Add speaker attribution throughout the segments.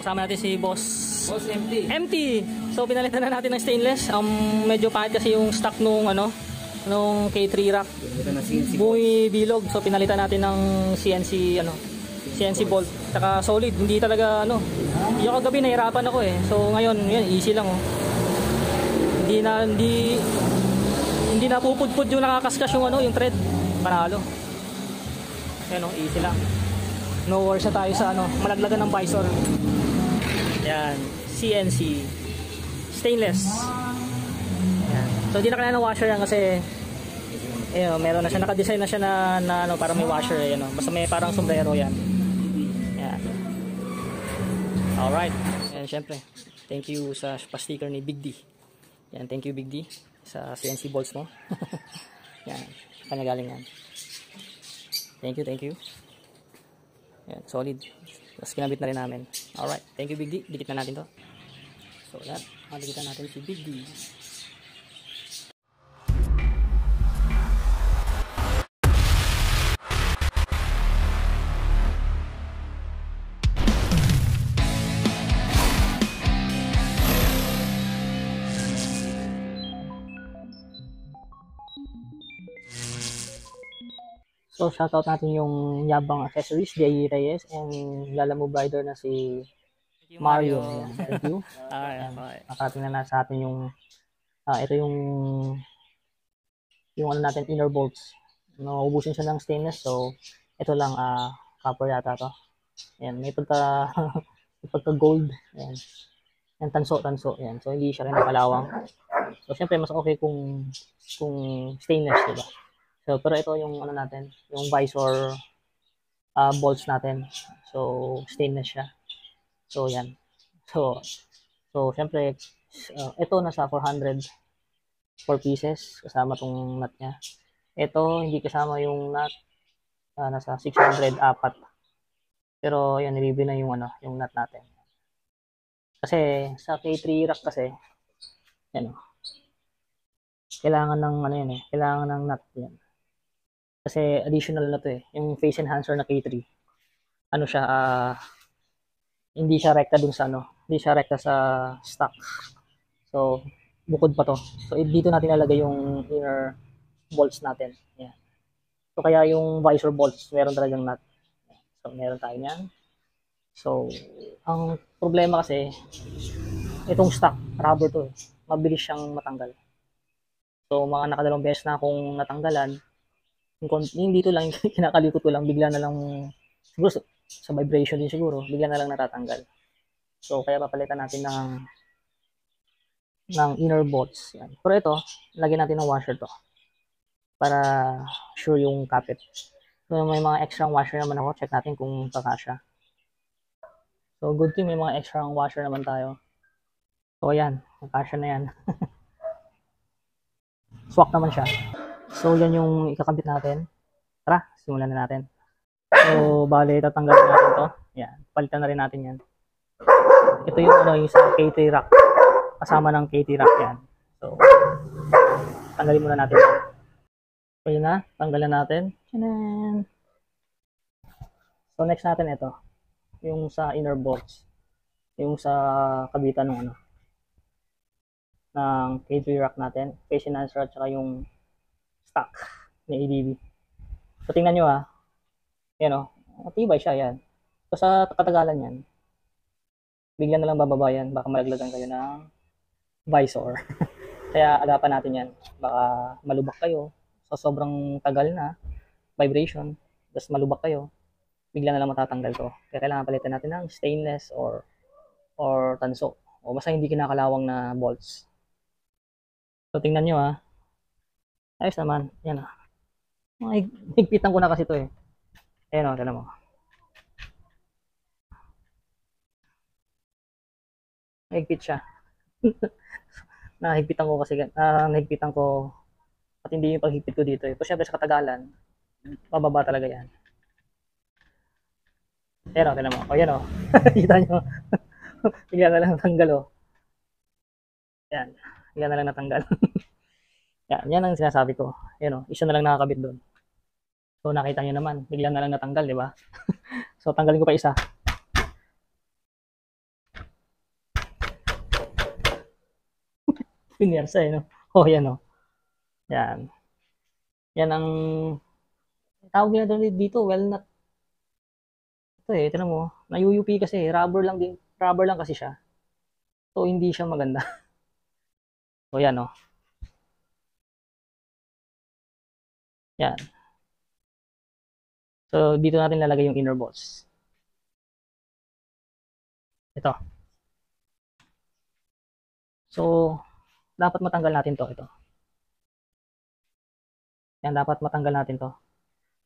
Speaker 1: Kasama natin si Boss.
Speaker 2: Boss empty.
Speaker 1: Empty. So pinalitan na natin ng stainless. Medyo pahit kasi yung stock nung nung K3 rack.
Speaker 2: Ito na CNC.
Speaker 1: Buhay bilog. So pinalitan natin ng CNC CNC bolt. Saka solid. Hindi talaga yung kagabi nahirapan ako eh. So ngayon, yan easy lang oh. Hindi na pupudpud yung nakakaskas yung yung thread. Panalo. Yan oh, easy lang. No worries na tayo sa malaglagan ng visor. Yan, CNC stainless. Yan. So hindi na kailangan ng washer yan kasi meron na siya, naka-design na siya na para may washer basta may parang sombrero yan. Yan. Alright. And syempre, thank you sa pa-sticker ni Big D. Yan, thank you Big D sa CNC bolts mo. Yan, kanya galing yan. Thank you. Yan, solid. Tapos kinabit na rin namin. Alright, thank you Big D. Dikit na natin to. So yan, madikitan natin si Big D. So, shoutout natin yung Yabang Accessories, J.E. Reyes, and Lalamove Rider na si Mario. Yan, thank you. Nakarating na sa atin yung, ito yung natin, inner bolts. Naubusin siya ng stainless, so ito lang, copper yata to. Yan, may pagka-gold. Yan. Yan, tanso. Yan. So, hindi siya rin napalawang. So, syempre, mas okay kung stainless, diba? So, pero ito yung natin, yung visor bolts natin. So, stainless siya. So, yan. So syempre, ito nasa 400 4 pieces kasama tong nut niya. Ito hindi kasama yung nut, nasa 600 apat. Pero yan, nilibili na yung nut natin. Kasi sa K3 rack kasi kailangan ng kailangan ng nut yan. Kasi additional na to yung face enhancer na K3. Siya, hindi siya rekta dun sa hindi siya rekta sa stock. So, bukod pa to. So, dito natin ilalagay yung inner bolts natin. Yan. So, kaya yung visor bolts, meron talagang nut. So, meron tayo niyan. So, ang problema kasi, itong stock, rubber to mabilis siyang matanggal. So, mga nakadalawang beses na akong natanggalan, yung dito lang, kinakalikot ko lang, bigla na lang, siguro sa vibration din siguro, bigla na lang natatanggal. So, kaya papalitan natin ng inner bolts. Yan. Pero ito, lagyan natin ng washer to. Para sure yung kapit. So, may mga extra washer naman ako. Check natin kung kakasya. So, good thing may mga extra washer naman tayo. So, ayan. Kakasya na yan. Swak naman siya. So, yan yung ikakabit natin. Tara, simulan na natin. So, bale, tatanggalin natin to. Yan, palitan na rin natin yan. Ito yung sa K3 rack. Kasama ng K3 rack yan. So, tanggalin muna natin. So, yun na, tanggalin natin. Tiyanan! So, next natin ito. Yung sa inner bolts. Yung sa kabitan ng ng K3 rack natin. Face enhancer at saka yung stock ni ADB. So, tingnan nyo yan matibay siya yan. So, sa katagalan yan, bigyan na lang bababa yan. Baka malaglagan kayo ng visor. Kaya agapan natin yan. Baka malubak kayo. So, sobrang tagal na vibration. Tapos malubak kayo. Bigla na lang matatanggal to. Kaya kailangan palitan natin ng stainless or tanso. O basta hindi kinakalawang na bolts. So, tingnan nyo ayos naman. Yan higpitan ko na kasi to Ayan tignan mo. Higpit siya. Nahigpitan ko kasi, nahigpitan ko at hindi yung paghigpit ko dito So, syempre sa katagalan, bababa talaga yan. Ayan tignan mo. Yan Kita nyo. Bigla na lang natanggal Yan. Bigla na lang natanggal. Yan ang sinasabi ko. Isa na lang nakakabit doon. So, nakita nyo naman, bigla na lang natanggal, di ba? So, tanggalin ko pa isa. Pinersa eh, no? Oh, yan, no? Yan. Yan ang tawag nila doon dito, well nut. Ito eh, tinan mo, na-UUP kasi, rubber lang kasi siya. So, hindi siya maganda. So, yan, no? Yan. So, dito natin lalagay yung inner bolts. Ito. So, dapat matanggal natin to. Ito. Yan, dapat matanggal natin to.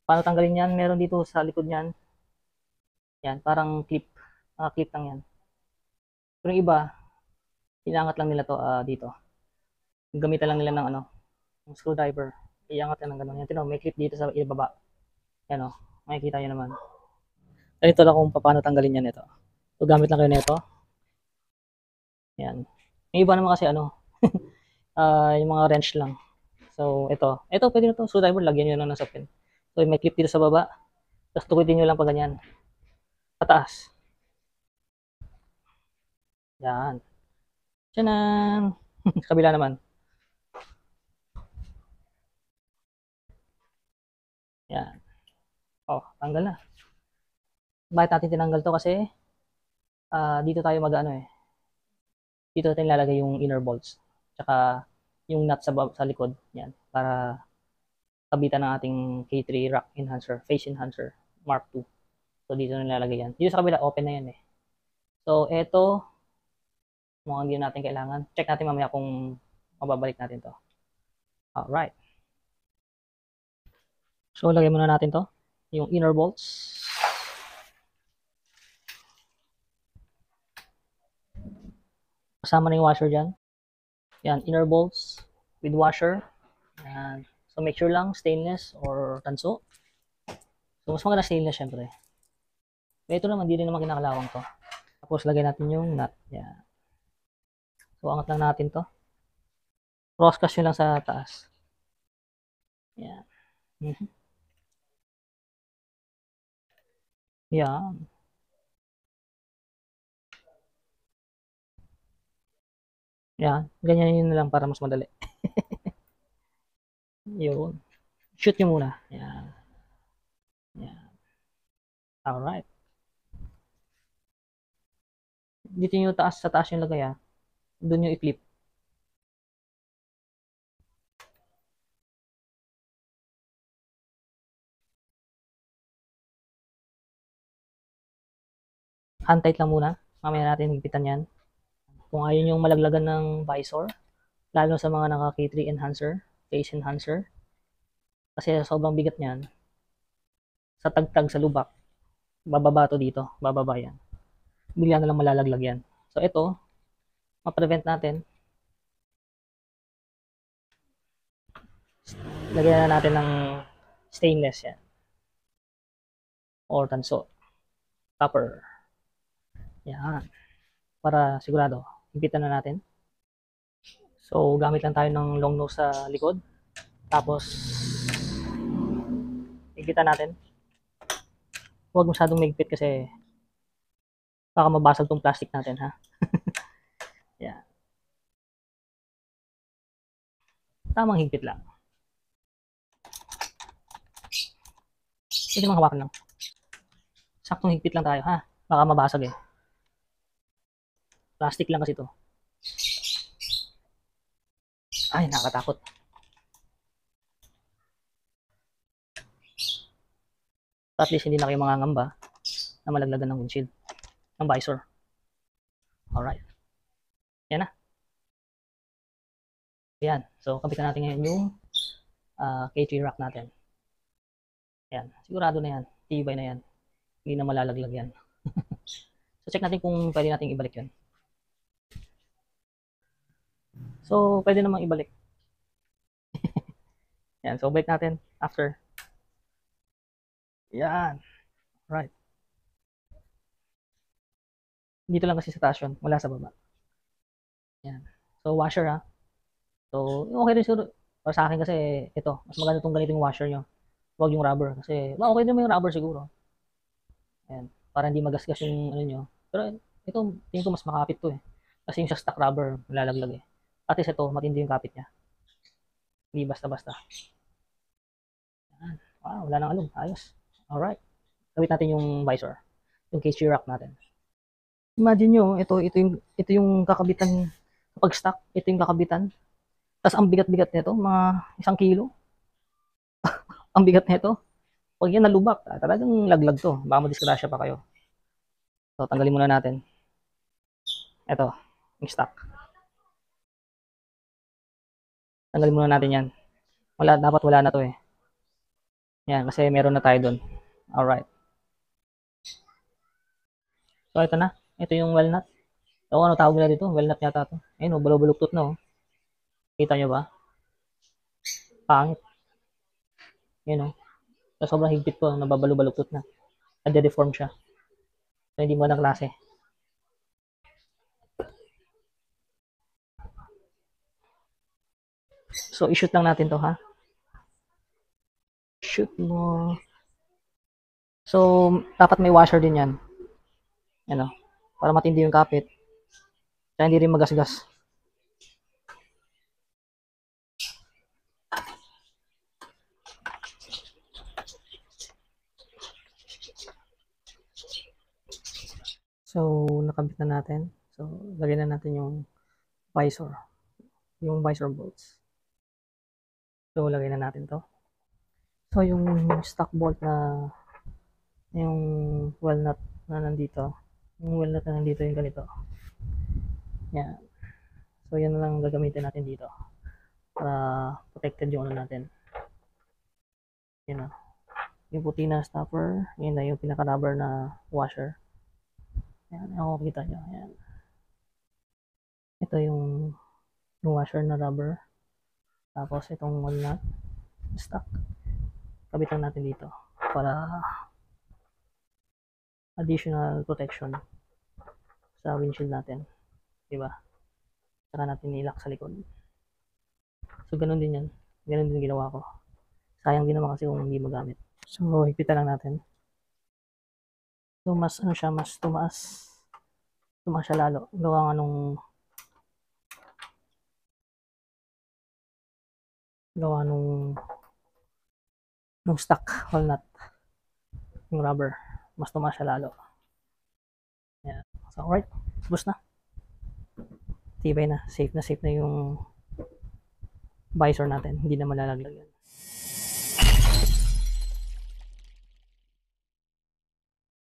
Speaker 1: Paano tanggalin yan? Meron dito sa likod niyan. Yan, parang clip. Clip lang yan. Pero yung iba, inangat lang nila to dito. Gamitan lang nila ng ano, ng screwdriver. Iangat lang ng ganun. Yan, may clip dito sa ibaba. Yan o, makikita nyo naman. Ganito lang kung paano tanggalin yan ito. So, gamit lang kayo nito. Yan. Yung iba naman kasi ano, yung mga wrench lang. So, ito pwede na to. Screwdriver, lagyan nyo lang ng sapin. So, may clip dito sa baba. Tapos tukutin nyo lang pa ganyan. Pataas. Yan. Tiyanan. Kabila naman. Yan. Oh, tanggal na. Bakit natin tinanggal to? Kasi dito tayo mag-ano eh. Dito natin lalagay yung inner bolts. Tsaka yung nut sa likod. Yan. Para kabitan ng ating K3 rack enhancer, phase enhancer, Mark II. So, dito na nilalagay yan. Dito sa kabila, open na yan eh. So, eto, mukhang hindi natin kailangan. Check natin mamaya kung mababalik natin to. Alright. So, lagay muna natin to. Yung inner bolts. Kasama na yung washer dyan. Yan, inner bolts with washer. Yan. So, make sure lang stainless or tanso. So, mas maganda stainless syempre. Ito naman, di rin naman kinakalawang to. Tapos, lagay natin yung nut. Yan. So, angat lang natin to. Crosscast nyo lang sa taas. Yan. Yan. Yan. Ganyan yun lang para mas madali. Yun. Shoot nyo muna. Yan. Yan. Alright. Dito nyo sa taas yung lagay ha. Doon nyo i-flip. Hand tight lang muna. Mamaya natin higpitan yan. Kung ayaw nyo malaglagan ng visor, lalo sa mga naka K3 enhancer, phase enhancer, kasi sobrang bigat niyan, sa tagtag sa lubak, bababa to dito, bababa yan. Bigla na lang malalaglag yan. So ito, ma-prevent natin. Lagyan na natin ng stainless yan. Or tanso. Copper. Yan. Para sigurado, higpitan na natin. So, gamit lang tayo ng long nose sa likod. Tapos, higpitan natin. Huwag masyadong mahigpit kasi baka mabasag tong plastic natin, ha? Yan. Tamang higpit lang. Pwede mang hawakan lang. Saktong higpit lang tayo, ha? Baka mabasag eh. Plastic lang kasi to. Ay, nakakatakot. At least hindi na kayo mangangamba na malaglagan ng windshield, ng visor. Alright. Yan na. Yan. So, kapitan natin ngayon yung K3 rack natin. Yan. Sigurado na yan. Tibay na yan. Hindi na malalaglag yan. So, check natin kung pwede natin ibalik yan. So, pwede namang ibalik. Yan. So, balik natin after. Yan. Right. Dito lang kasi sa taas yun. Wala sa baba. Yan. So, washer ha. So, okay rin siguro. Para sa akin kasi, ito. Mas maganda itong ganitong washer nyo. Huwag yung rubber. Kasi, okay din yung rubber siguro. Yan. Para hindi magasgas yung ano nyo. Pero, ito, tingin ko mas makapit to eh. Kasi yung sa stock rubber, malalaglag eh. At least ito, matindi yung kapit niya. Hindi basta-basta. Wow, wala nang alog. Ayos. Alright. Gawit natin yung visor. Yung case rack natin. Imagine nyo, ito yung kakabitan pag stock. Ito yung kakabitan. Tapos ang bigat-bigat nito, mga 1 kilo. Ang bigat nito. Pag yan nalubak, talagang laglag to. Baka madisgrasya pa kayo. So, tanggalin muna natin. Ito, yung stock. Tanggalin muna natin yan. Dapat wala na to eh. Yan, kasi meron na tayo dun. Alright. So, ito na. Ito yung walnut. So, ano tawag nila dito? Walnut yata to. Ayun, balok-baluktot na oh. Kita nyo ba? Pangit. Yun oh. So, sobrang higpit po. Nababalo-baluktot na. Nade-deform siya. So, hindi mo na klase. So, i-shoot lang natin to ha. Shoot mo. So, dapat may washer din yan. Yan o. Para matindi yung kapit. Kaya hindi rin magasgas. So, nakabit na natin. So, lagyan na natin yung visor. Yung visor bolts. So, lagay na natin to. So, yung stock bolt na yung walnut na nandito. Yung walnut na nandito yung ganito. Yan. So, yan na lang gagamitin natin dito. Para protected yung ano natin. Yan o. Yung puti na stopper. Yan na yung pinaka-rubber na washer. Yan. Ako kita nyo. Yan. Ito yung washer na rubber. Tapos itong walnut stock. Kabit lang natin dito. Para additional protection sa windshield natin. Diba? Saka natin nilak sa likod. So, ganun din yan. Ganun din ginawa ko. Sayang din naman kasi kung hindi magamit. So, higpitan lang natin. So, mas ano siya, mas tumaas. Tumaas siya lalo. Gawa nga nung stock walnut. Yung rubber. Mas tumaas siya lalo. Yan. So, alright. Tapos na. Tibay na. Safe na yung visor natin. Hindi na malalaglag yan.